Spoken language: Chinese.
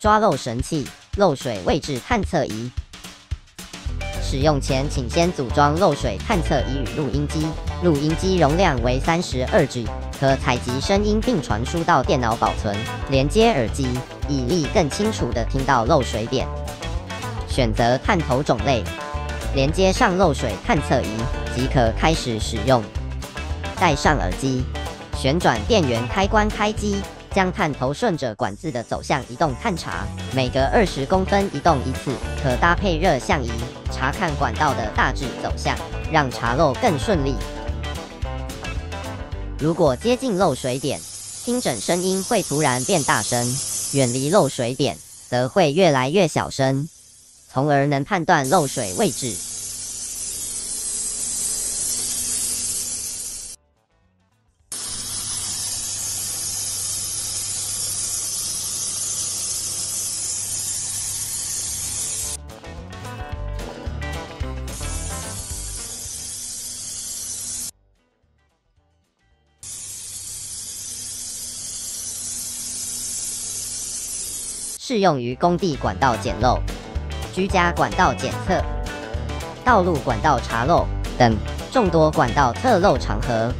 抓漏神器、漏水位置探测仪。使用前，请先组装漏水探测仪与录音机。录音机容量为32G， 可采集声音并传输到电脑保存。连接耳机，以利更清楚地听到漏水点。选择探头种类，连接上漏水探测仪即可开始使用。戴上耳机，旋转电源开关开机。将探头顺着管子的走向移动探查，每隔20公分移动一次，可搭配热像仪查看管道的大致走向，让查漏更顺利。如果接近漏水点，听诊声音会突然变大声；远离漏水点，则会越来越小声，从而能判断漏水位置。适用于工地管道检漏、居家管道检测、道路管道查漏等众多管道测漏场合。